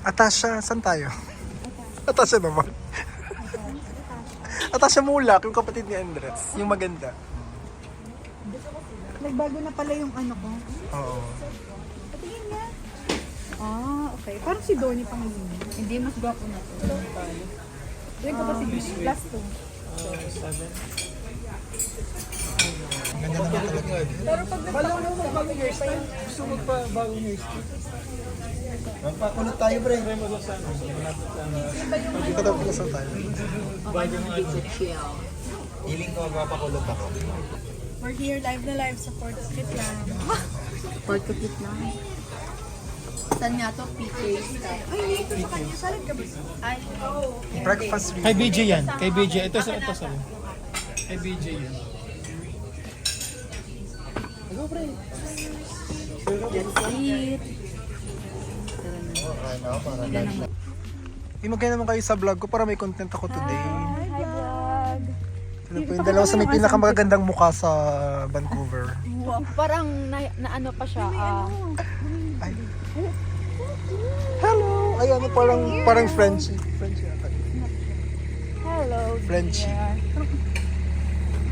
Atasha, saan tayo? Atasha naman. Atasha Mulak, yung kapatid ni Andres. Yung maganda. Nagbago na pala yung ano ko. Oo. Patingin nga. Ah, okay. Parang si Donnie Pangilinan. Hindi, mas gwapo na to. Doon ko pa si plus 2. Ang ganda naman talaga. Pero pag Bagong hairstyle. Gusto mo pa bagong hairstyle. Magpakulot tayo, pre. Dito daw pala saan tayo. Hiling ko magpapakulot ako. we're here live na live sa Port Kitlam. Port Kitlam. Saan nga to? PK style. Ay, dito sa kanya. Salad ka ba? Ay, Breakfast Kay review. BJ yan. Kay BJ. Ito sa Kay BJ yan. Hello, pre. that's it. Imagay naman kayo sa vlog ko para may content ako today. Hi, vlog. Ano po yung dalawa sa may pinakamagagandang mukha sa Vancouver. Wow, parang na ano pa siya. Ay. Hello! Ay, ano parang French. French yata. Hello, Frenchie. dear.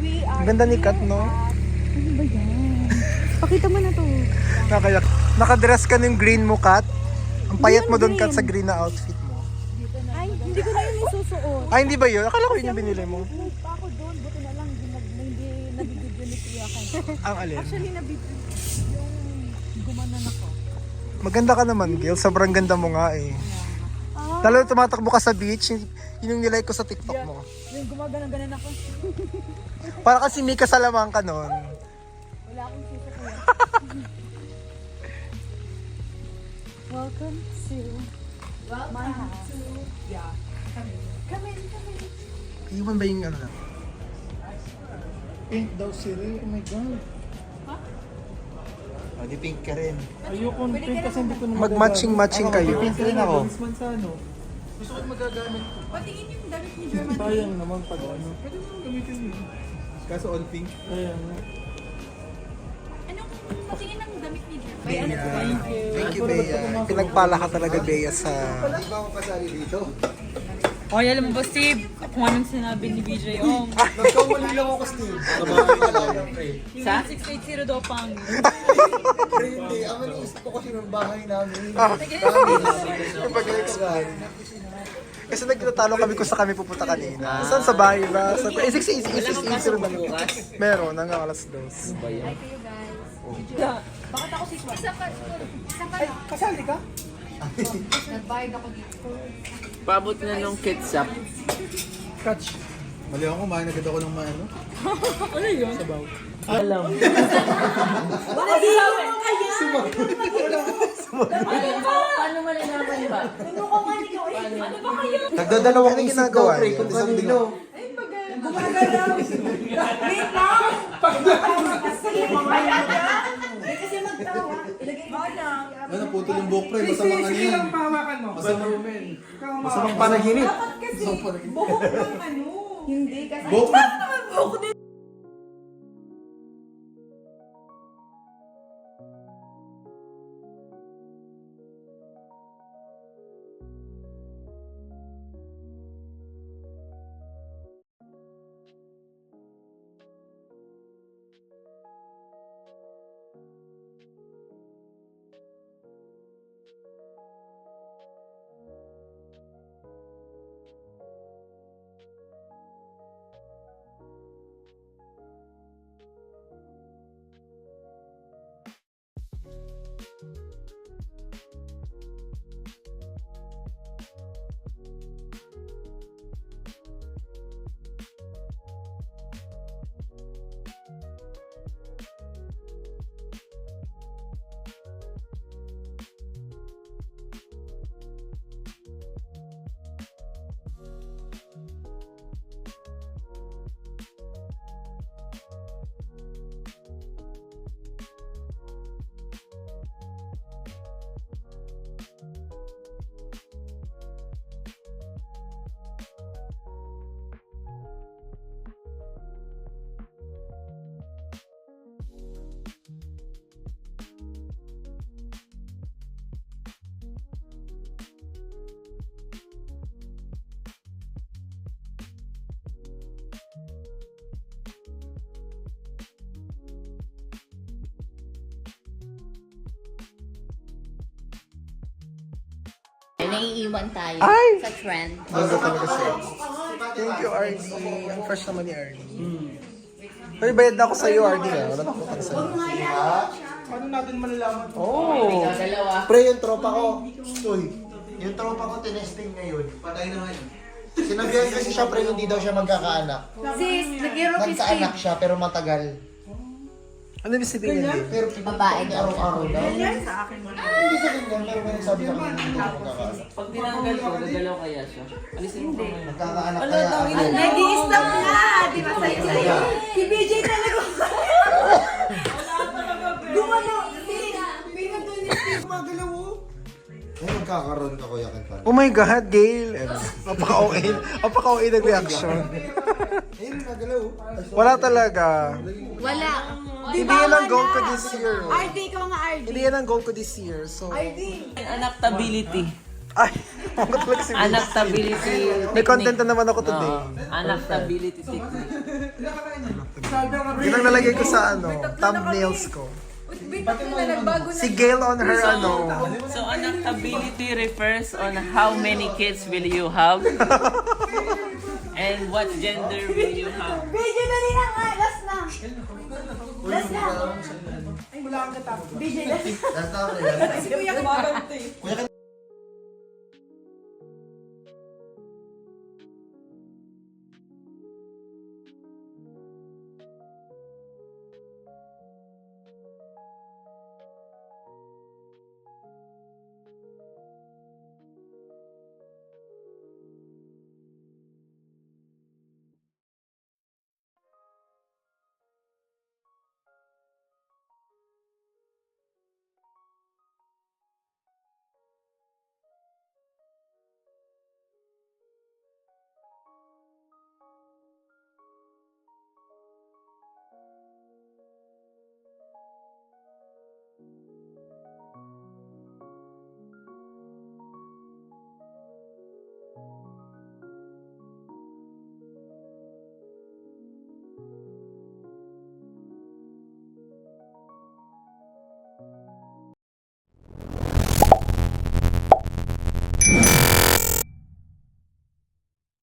We are Ang ganda ni Kat, no? Ano ba yan? Pakita mo na to. Nakayak. Nakadress ka ng green mo, Kat. Ang payat mo doon, Kat, sa green na outfit mo. Ay, hindi ko na yun isusuot. Ay, hindi ba yun? Akala ko yun yung binili mo. Nag pa ako doon, buti na lang hindi nabibidyo ni Kuya Kan. Ang alin. Actually, nabibidyo yung gumanon ako. Maganda ka naman, Gil. Sobrang ganda mo nga eh. Lalo na tumatakbo ka sa beach, yun yung nilike ko sa TikTok mo. Yung gumaganon-ganon ako. Para kasi Mika Salamanca noon. Wala akong susukuyan. Welcome to my house. Come in. Iwan ba yung ano na? Pink daw si Ray. Oh my God. Oh, di pink ka rin. Ayoko ng pink kasi hindi ko na Mag-matching kayo. Pink rin ako. Man sa ano. Gusto ko magagamit ko. Patingin yung damit ni German. Sayang naman pag ano. Pwede mo gamitin yun. Kaso all pink. Kaya nga. Anong patingin ng damit ni German? Thank you, Bea. Pinagpala ka talaga, Bea, sa... Di ba ako kasali dito? Oy, alam mo ba, Steve? Kung anong sinabi ni BJ Ong. Nagkamali lang ako, Steve. Sabahay na lang, pre. Sa 680 daw pang. Pre, hindi. Ang iniisip ko kasi ng bahay namin. Pag-explain. Kasi nagtatalo kami kung saan kami pupunta kanina. Saan sa bahay ba? Sa 680 na lang. Meron, hanggang alas 2. Bakit ako si Swan? Kasali ka? Nag-vibe ako dito. Paabot na nung ketchup. Catch. Mali ako, kumain agad ako ng ano. Ano yun? Sabaw. Alam. Paano malalaman ba? Nagdadalawang Ano isip ginagawa ko, pre, niyo? kung kanino. Ano, putol yung buhok, pre. Masamang ano yan. Masamang panaginip. Hindi kasi. Buhok. naiiwan tayo Ay! sa trend. Ganda talaga siya. Thank you, RD. Ang fresh naman ni RD. Pero bayad na ako sa'yo, RD. Wala na ako sa'yo. Paano natin malalaman? Oh! Pre, yung tropa ko. Uy, yung tropa ko tinesting ngayon. Patay na ngayon. Sinabihan kasi siya, pre, hindi daw siya magkakaanak. Sis, nag-aerokis Nagkaanak siya, pero matagal. Ano yung sabihin niya? Pero Babae daw. araw-araw daw. Hindi sa ganyan, pero may nagsabi na kami hindi daw magkakaanak. Pag tinanggal ko, gagalaw kaya siya. Alisin mo pa. Magkakaanak kaya ako. Nag-i-stop na! Di ba sa'yo? Si BJ talaga. Gumano. Magalaw oh. Ay, magkakaroon ka kuya kan Oh my God, Gail! Napaka-OA nag-reaction. Ayun, nagalaw. Wala talaga. Wala. Hindi yan ang goal ko this year. RD, ikaw nga RD. Hindi yan ang goal ko this year. So, Anactability. ay, ang talaga si Vince. Anactability. May content na naman ako today. Anactability technique. Yun ang nalagay ko sa thumbnails ko. Si Gail on her So, anactability refers on how many kids will you have and what gender will you have. BJ, dali na nga. Last na. Last na. Ay, wala kang katapos. BJ, last na. Nasa ako yan. Kuya, kumagante. Kuya,